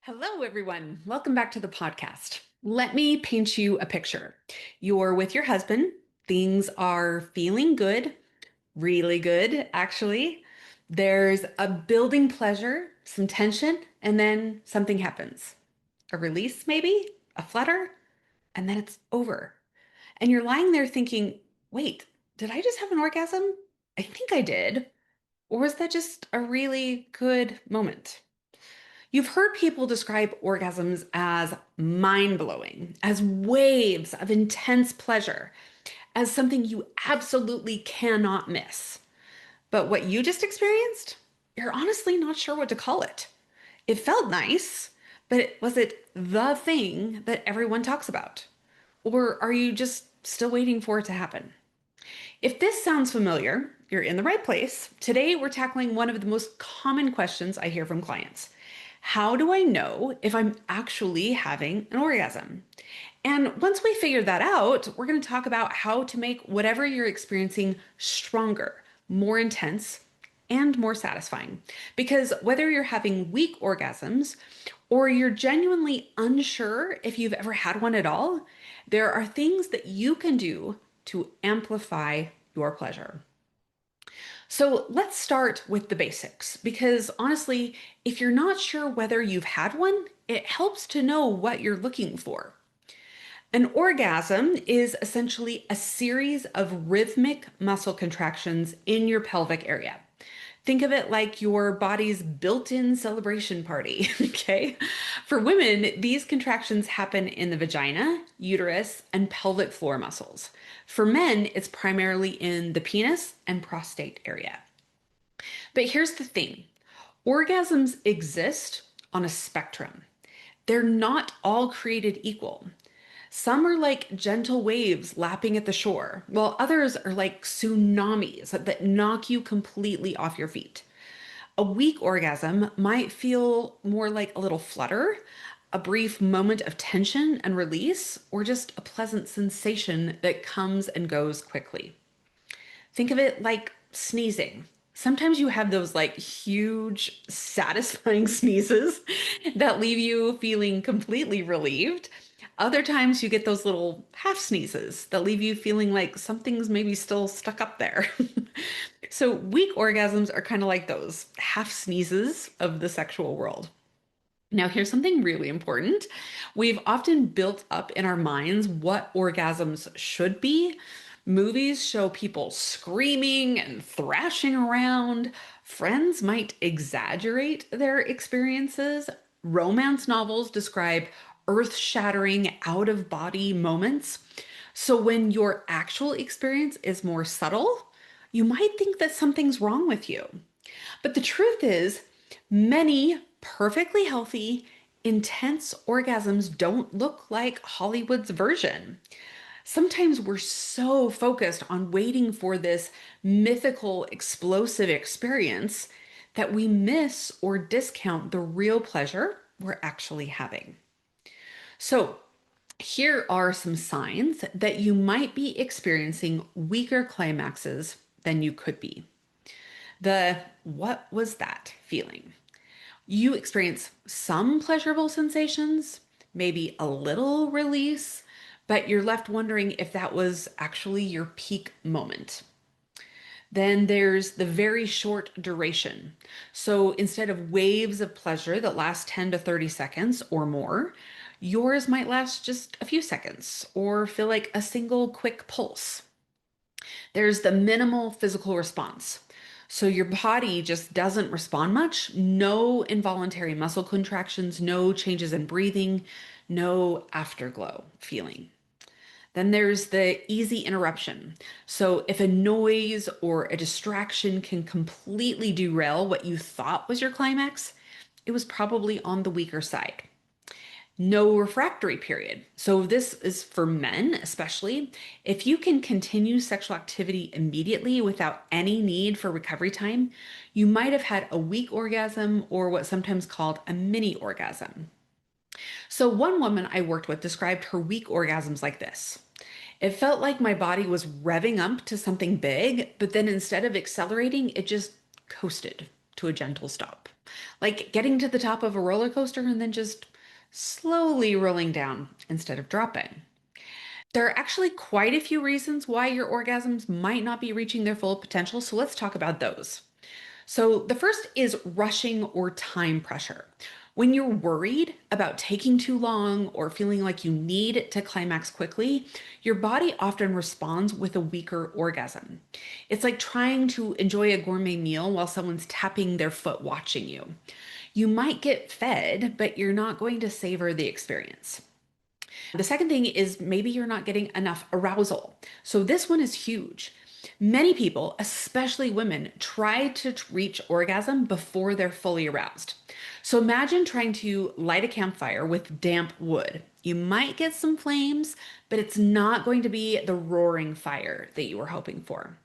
Hello, everyone. Welcome back to the podcast. Let me paint you a picture. You're with your husband. Things are feeling good, really good, actually. There's a building pleasure, some tension, and then something happens. A release, maybe, a flutter, and then it's over. And you're lying there thinking, wait, did I just have an orgasm? I think I did. Or was that just a really good moment? You've heard people describe orgasms as mind blowing, as waves of intense pleasure, as something you absolutely cannot miss. But what you just experienced, you're honestly not sure what to call it. It felt nice, but was it the thing that everyone talks about? Or are you just still waiting for it to happen? If this sounds familiar, you're in the right place. Today, we're tackling one of the most common questions I hear from clients. How do I know if I'm actually having an orgasm? And once we figure that out, we're going to talk about how to make whatever you're experiencing stronger, more intense, and more satisfying. Because whether you're having weak orgasms or you're genuinely unsure if you've ever had one at all, there are things that you can do to amplify your pleasure. So let's start with the basics because honestly, if you're not sure whether you've had one, it helps to know what you're looking for. An orgasm is essentially a series of rhythmic muscle contractions in your pelvic area. Think of it like your body's built-in celebration party, okay? For women, these contractions happen in the vagina, uterus, and pelvic floor muscles. For men, it's primarily in the penis and prostate area. But here's the thing. Orgasms exist on a spectrum. They're not all created equal. Some are like gentle waves lapping at the shore, while others are like tsunamis that knock you completely off your feet. A weak orgasm might feel more like a little flutter, a brief moment of tension and release, or just a pleasant sensation that comes and goes quickly. Think of it like sneezing. Sometimes you have those like huge, satisfying sneezes that leave you feeling completely relieved. Other times you get those little half sneezes that leave you feeling like something's maybe still stuck up there. So, weak orgasms are kind of like those half sneezes of the sexual world. Now, here's something really important. We've often built up in our minds what orgasms should be. Movies show people screaming and thrashing around. Friends might exaggerate their experiences. Romance novels describe earth-shattering, out-of-body moments. So when your actual experience is more subtle, you might think that something's wrong with you. But the truth is, many perfectly healthy, intense orgasms don't look like Hollywood's version. Sometimes we're so focused on waiting for this mythical, explosive experience that we miss or discount the real pleasure we're actually having. So, here are some signs that you might be experiencing weaker climaxes than you could be. The what was that feeling? You experience some pleasurable sensations, maybe a little release, but you're left wondering if that was actually your peak moment. Then there's the very short duration. So instead of waves of pleasure that last 10 to 30 seconds or more, yours might last just a few seconds or feel like a single quick pulse. There's the minimal physical response. So your body just doesn't respond much. No involuntary muscle contractions, no changes in breathing, no afterglow feeling. Then there's the easy interruption. So if a noise or a distraction can completely derail what you thought was your climax, it was probably on the weaker side. No refractory period. So this is for men, especially. If you can continue sexual activity immediately without any need for recovery time, you might have had a weak orgasm or what's sometimes called a mini orgasm. So one woman I worked with described her weak orgasms like this. It felt like my body was revving up to something big, but then instead of accelerating, it just coasted to a gentle stop. like getting to the top of a roller coaster and then just slowly rolling down instead of dropping. There are actually quite a few reasons why your orgasms might not be reaching their full potential, so let's talk about those. So, the first is rushing or time pressure. When you're worried about taking too long or feeling like you need to climax quickly, your body often responds with a weaker orgasm. It's like trying to enjoy a gourmet meal while someone's tapping their foot watching you. You might get fed, but you're not going to savor the experience. The second thing is maybe you're not getting enough arousal. So, this one is huge. Many people, especially women, try to reach orgasm before they're fully aroused. So, imagine trying to light a campfire with damp wood. You might get some flames, but it's not going to be the roaring fire that you were hoping for.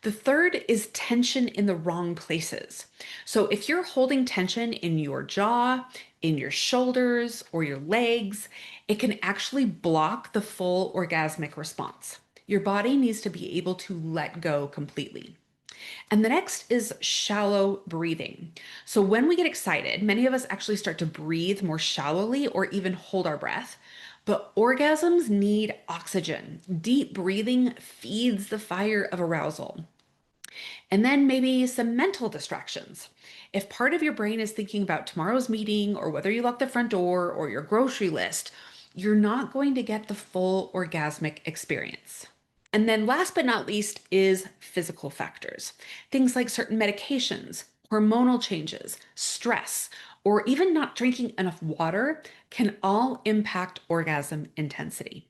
The third is tension in the wrong places. So, if you're holding tension in your jaw, in your shoulders, or your legs, it can actually block the full orgasmic response. Your body needs to be able to let go completely. And the next is shallow breathing. So, when we get excited, many of us actually start to breathe more shallowly or even hold our breath. But orgasms need oxygen. Deep breathing feeds the fire of arousal. And then maybe some mental distractions. If part of your brain is thinking about tomorrow's meeting or whether you lock the front door or your grocery list, you're not going to get the full orgasmic experience. And then last but not least is physical factors. Things like certain medications, hormonal changes, stress, or even not drinking enough water can all impact orgasm intensity.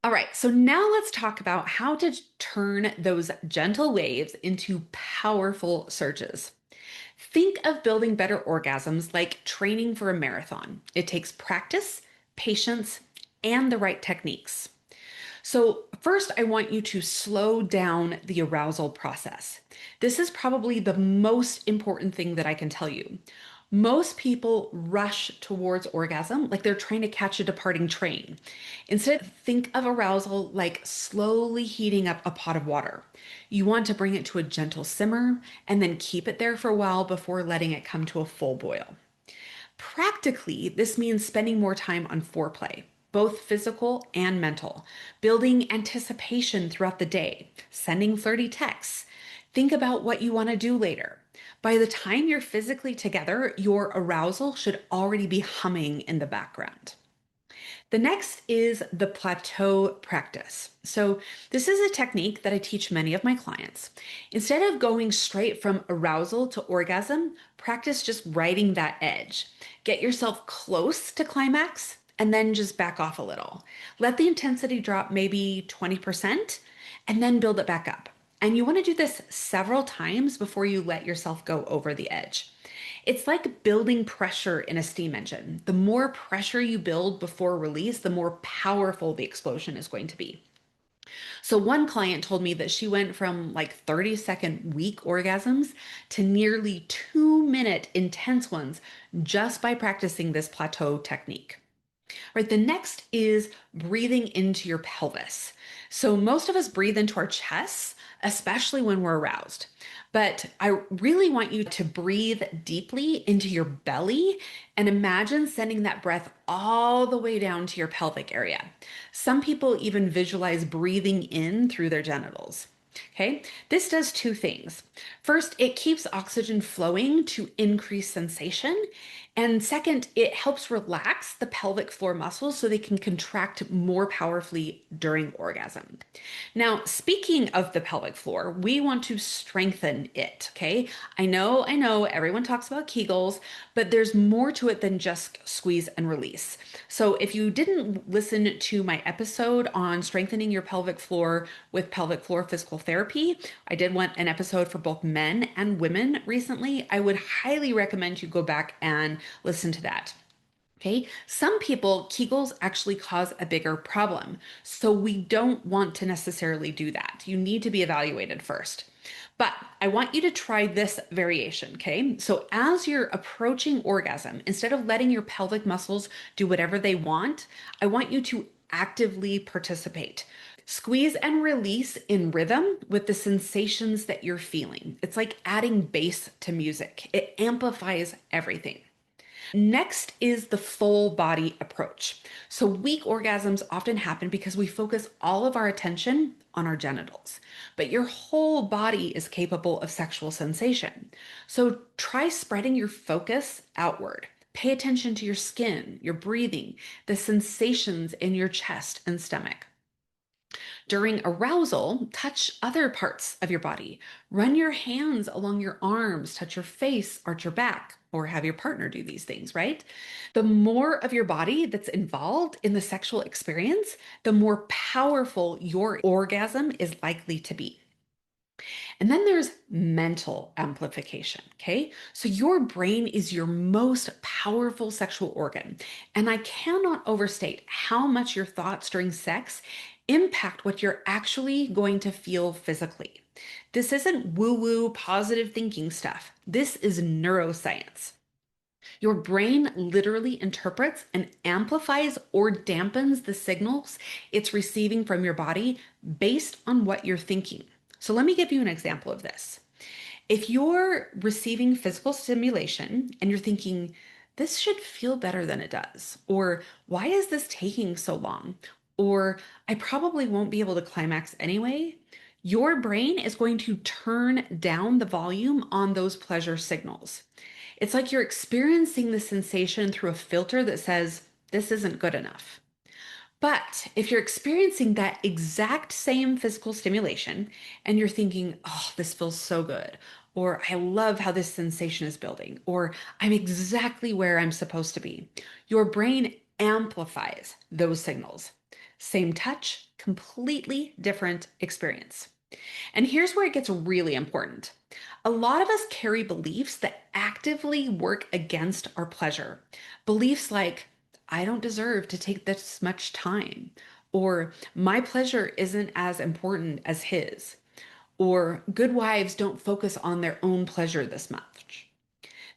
All right, so now let's talk about how to turn those gentle waves into powerful surges. Think of building better orgasms like training for a marathon. It takes practice, patience, and the right techniques. So, first, I want you to slow down the arousal process. This is probably the most important thing that I can tell you. Most people rush towards orgasm like they're trying to catch a departing train. Instead, think of arousal like slowly heating up a pot of water. You want to bring it to a gentle simmer and then keep it there for a while before letting it come to a full boil. Practically, this means spending more time on foreplay, both physical and mental, building anticipation throughout the day, sending flirty texts. Think about what you want to do later. By the time you're physically together, your arousal should already be humming in the background. The next is the plateau practice. So, this is a technique that I teach many of my clients. Instead of going straight from arousal to orgasm, practice just riding that edge. Get yourself close to climax and then just back off a little. Let the intensity drop maybe 20% and then build it back up. And you want to do this several times before you let yourself go over the edge. It's like building pressure in a steam engine. The more pressure you build before release, the more powerful the explosion is going to be. So, one client told me that she went from like 30-second weak orgasms to nearly 2-minute intense ones just by practicing this plateau technique. Right, the next is breathing into your pelvis. So, most of us breathe into our chests, especially when we're aroused. But I really want you to breathe deeply into your belly and imagine sending that breath all the way down to your pelvic area. Some people even visualize breathing in through their genitals. Okay, this does two things. First, it keeps oxygen flowing to increase sensation. And second, it helps relax the pelvic floor muscles so they can contract more powerfully during orgasm. Now, speaking of the pelvic floor, we want to strengthen it. Okay, I know, everyone talks about Kegels, but there's more to it than just squeeze and release. So, if you didn't listen to my episode on strengthening your pelvic floor with pelvic floor physical therapy, I did want an episode for both men and women recently. I would highly recommend you go back and listen to that. Okay, some people, Kegels actually cause a bigger problem. So we don't want to necessarily do that. You need to be evaluated first. But I want you to try this variation, okay? So as you're approaching orgasm, instead of letting your pelvic muscles do whatever they want, I want you to actively participate. Squeeze and release in rhythm with the sensations that you're feeling. It's like adding bass to music, it amplifies everything. Next is the full body approach. So, weak orgasms often happen because we focus all of our attention on our genitals, but your whole body is capable of sexual sensation. So, try spreading your focus outward. Pay attention to your skin, your breathing, the sensations in your chest and stomach. During arousal, touch other parts of your body. Run your hands along your arms, touch your face, arch your back, or have your partner do these things, right? The more of your body that's involved in the sexual experience, the more powerful your orgasm is likely to be. And then there's mental amplification. Okay. So your brain is your most powerful sexual organ. And I cannot overstate how much your thoughts during sex impact what you're actually going to feel physically. This isn't woo woo positive thinking stuff. This is neuroscience. Your brain literally interprets and amplifies or dampens the signals it's receiving from your body based on what you're thinking. So, let me give you an example of this. If you're receiving physical stimulation and you're thinking, this should feel better than it does, or why is this taking so long, or I probably won't be able to climax anyway, your brain is going to turn down the volume on those pleasure signals. It's like you're experiencing the sensation through a filter that says, this isn't good enough. But if you're experiencing that exact same physical stimulation and you're thinking, oh, this feels so good, or I love how this sensation is building, or I'm exactly where I'm supposed to be, your brain amplifies those signals. Same touch, completely different experience. And here's where it gets really important. A lot of us carry beliefs that actively work against our pleasure. Beliefs like, I don't deserve to take this much time, or my pleasure isn't as important as his, or good wives don't focus on their own pleasure this much.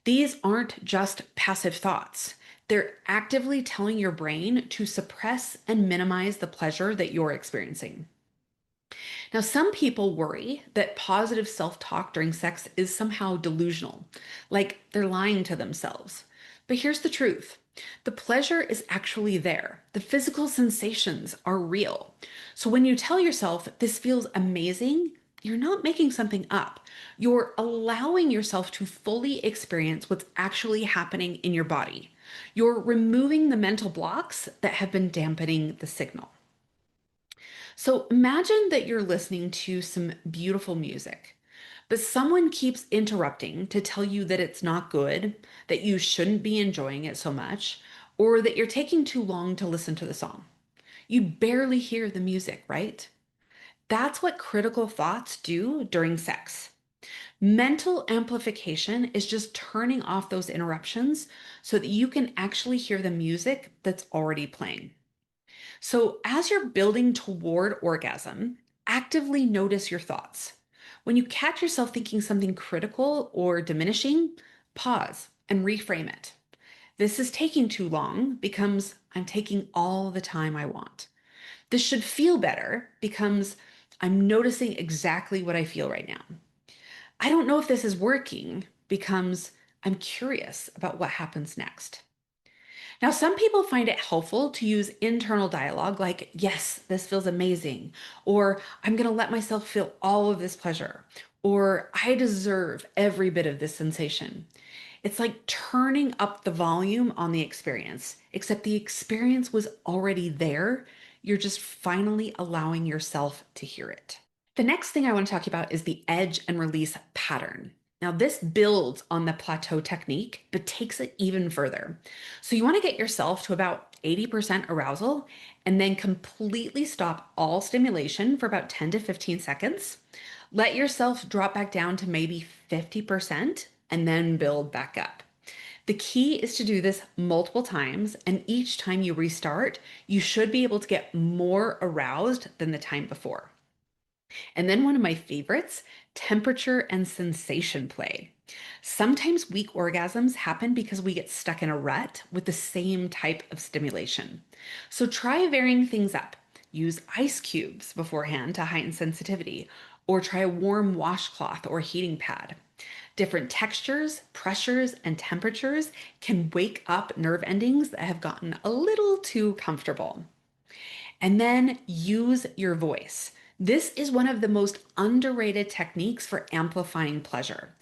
These aren't just passive thoughts. They're actively telling your brain to suppress and minimize the pleasure that you're experiencing. Now, some people worry that positive self talk during sex is somehow delusional, like they're lying to themselves. But here's the truth, the pleasure is actually there, the physical sensations are real. So when you tell yourself this feels amazing, you're not making something up. You're allowing yourself to fully experience what's actually happening in your body. You're removing the mental blocks that have been dampening the signal. So imagine that you're listening to some beautiful music, but someone keeps interrupting to tell you that it's not good, that you shouldn't be enjoying it so much, or that you're taking too long to listen to the song. You barely hear the music, right? That's what critical thoughts do during sex. Mental amplification is just turning off those interruptions so that you can actually hear the music that's already playing. So, as you're building toward orgasm, actively notice your thoughts. When you catch yourself thinking something critical or diminishing, pause and reframe it. This is taking too long becomes I'm taking all the time I want. This should feel better becomes I'm noticing exactly what I feel right now. I don't know if this is working becomes I'm curious about what happens next. Now, some people find it helpful to use internal dialogue like, yes, this feels amazing, or I'm going to let myself feel all of this pleasure, or I deserve every bit of this sensation. It's like turning up the volume on the experience, except the experience was already there. You're just finally allowing yourself to hear it. The next thing I want to talk about is the edge and release pattern. Now, this builds on the plateau technique, but takes it even further. So, you want to get yourself to about 80% arousal and then completely stop all stimulation for about 10 to 15 seconds. Let yourself drop back down to maybe 50% and then build back up. The key is to do this multiple times, and each time you restart, you should be able to get more aroused than the time before. And then one of my favorites, temperature and sensation play. Sometimes weak orgasms happen because we get stuck in a rut with the same type of stimulation. So try varying things up. Use ice cubes beforehand to heighten sensitivity, or try a warm washcloth or heating pad. Different textures, pressures, and temperatures can wake up nerve endings that have gotten a little too comfortable. And then use your voice. This is one of the most underrated techniques for amplifying pleasure.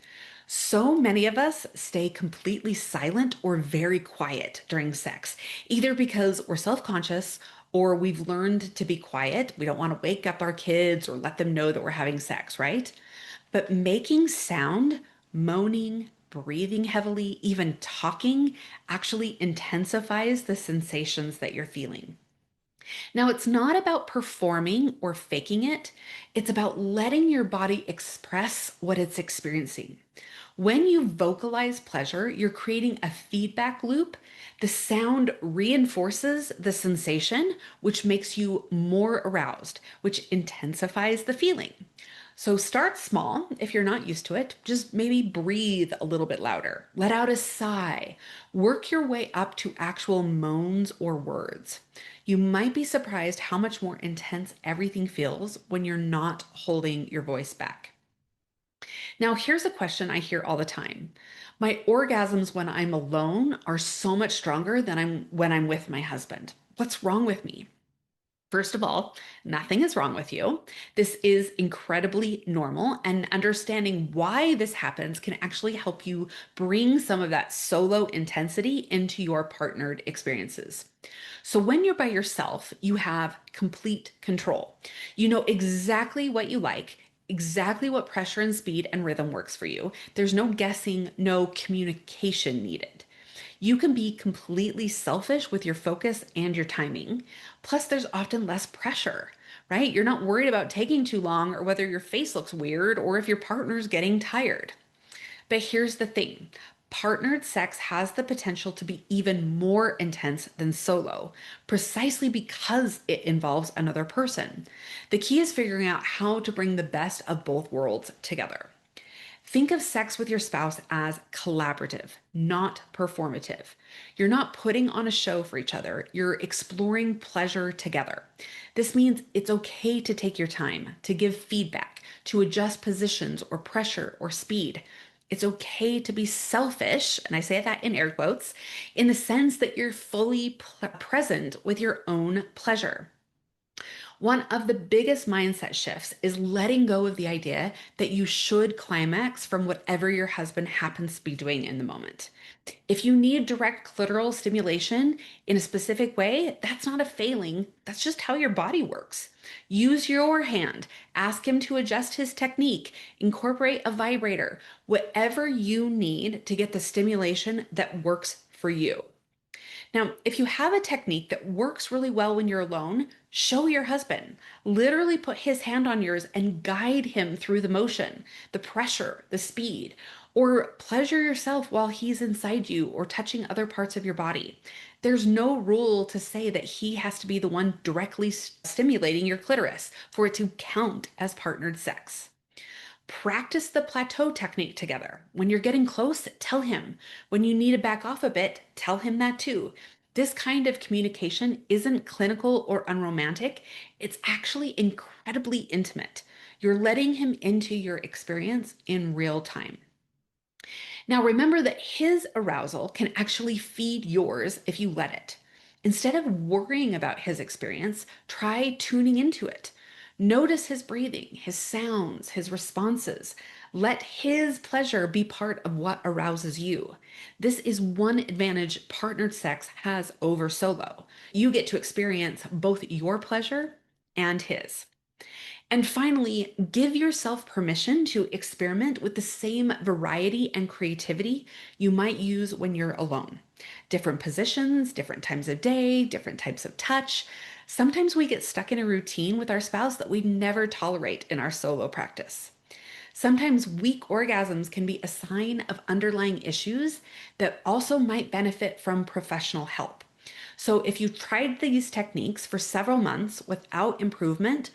So many of us stay completely silent or very quiet during sex, either because we're self conscious or we've learned to be quiet. We don't want to wake up our kids or let them know that we're having sex, right? But making sound, moaning, breathing heavily, even talking actually intensifies the sensations that you're feeling. Now, it's not about performing or faking it, it's about letting your body express what it's experiencing. When you vocalize pleasure, you're creating a feedback loop. The sound reinforces the sensation, which makes you more aroused, which intensifies the feeling. So start small if you're not used to it. Just maybe breathe a little bit louder. Let out a sigh. Work your way up to actual moans or words. You might be surprised how much more intense everything feels when you're not holding your voice back. Now, here's a question I hear all the time. My orgasms when I'm alone are so much stronger than when I'm with my husband. What's wrong with me? First of all, nothing is wrong with you. This is incredibly normal, and understanding why this happens can actually help you bring some of that solo intensity into your partnered experiences. So, when you're by yourself, you have complete control. You know exactly what you like, exactly what pressure and speed and rhythm works for you. There's no guessing, no communication needed. You can be completely selfish with your focus and your timing. Plus, there's often less pressure, right? You're not worried about taking too long or whether your face looks weird or if your partner's getting tired. But here's the thing. Partnered sex has the potential to be even more intense than solo, precisely because it involves another person. The key is figuring out how to bring the best of both worlds together. Think of sex with your spouse as collaborative, not performative. You're not putting on a show for each other, you're exploring pleasure together. This means it's okay to take your time, to give feedback, to adjust positions or pressure or speed. It's okay to be selfish, and I say that in air quotes, in the sense that you're fully present with your own pleasure. One of the biggest mindset shifts is letting go of the idea that you should climax from whatever your husband happens to be doing in the moment. If you need direct clitoral stimulation in a specific way, that's not a failing. That's just how your body works. Use your hand, ask him to adjust his technique, incorporate a vibrator, whatever you need to get the stimulation that works for you. Now, if you have a technique that works really well when you're alone, show your husband. Literally put his hand on yours and guide him through the motion, the pressure, the speed, or pleasure yourself while he's inside you or touching other parts of your body. There's no rule to say that he has to be the one directly stimulating your clitoris for it to count as partnered sex. Practice the plateau technique together. When you're getting close, tell him. When you need to back off a bit, tell him that too. This kind of communication isn't clinical or unromantic. It's actually incredibly intimate. You're letting him into your experience in real time. Now, remember that his arousal can actually feed yours if you let it. Instead of worrying about his experience, try tuning into it. Notice his breathing, his sounds, his responses. Let his pleasure be part of what arouses you. This is one advantage partnered sex has over solo. You get to experience both your pleasure and his. And finally, give yourself permission to experiment with the same variety and creativity you might use when you're alone. Different positions, different times of day, different types of touch. Sometimes we get stuck in a routine with our spouse that we never tolerate in our solo practice. Sometimes weak orgasms can be a sign of underlying issues that also might benefit from professional help. So, if you tried these techniques for several months without improvement,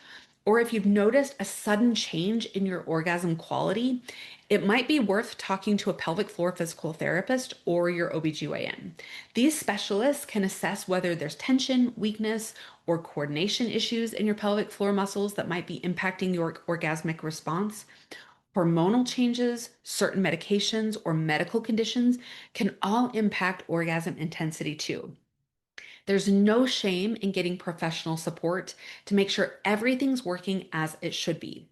or if you've noticed a sudden change in your orgasm quality, it might be worth talking to a pelvic floor physical therapist or your OBGYN. These specialists can assess whether there's tension, weakness, or coordination issues in your pelvic floor muscles that might be impacting your orgasmic response. Hormonal changes, certain medications, or medical conditions can all impact orgasm intensity too. There's no shame in getting professional support to make sure everything's working as it should be.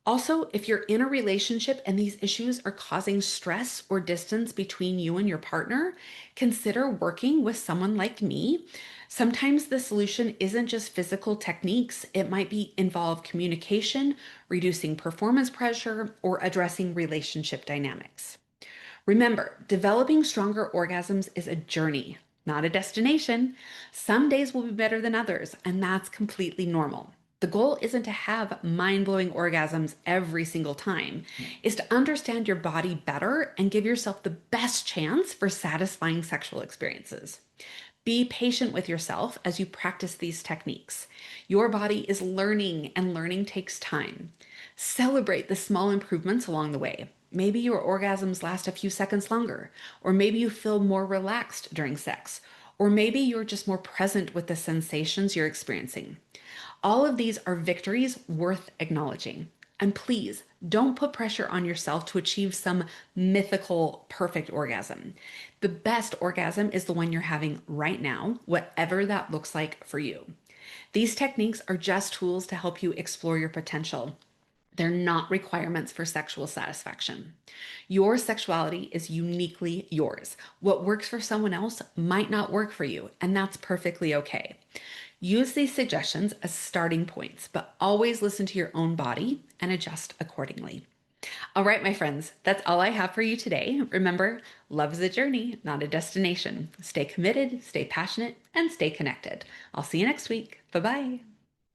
Also, if you're in a relationship and these issues are causing stress or distance between you and your partner, consider working with someone like me. Sometimes the solution isn't just physical techniques, it might be involve communication, reducing performance pressure, or addressing relationship dynamics. Remember, developing stronger orgasms is a journey, not a destination. Some days will be better than others, and that's completely normal. The goal isn't to have mind blowing orgasms every single time, it's to understand your body better and give yourself the best chance for satisfying sexual experiences. Be patient with yourself as you practice these techniques. Your body is learning, and learning takes time. Celebrate the small improvements along the way. Maybe your orgasms last a few seconds longer, or maybe you feel more relaxed during sex, or maybe you're just more present with the sensations you're experiencing. All of these are victories worth acknowledging. And please don't put pressure on yourself to achieve some mythical perfect orgasm. The best orgasm is the one you're having right now, whatever that looks like for you. These techniques are just tools to help you explore your potential. They're not requirements for sexual satisfaction. Your sexuality is uniquely yours. What works for someone else might not work for you, and that's perfectly okay. Use these suggestions as starting points, but always listen to your own body and adjust accordingly. All right, my friends, that's all I have for you today. Remember, love is a journey, not a destination. Stay committed, stay passionate, and stay connected. I'll see you next week. Bye bye.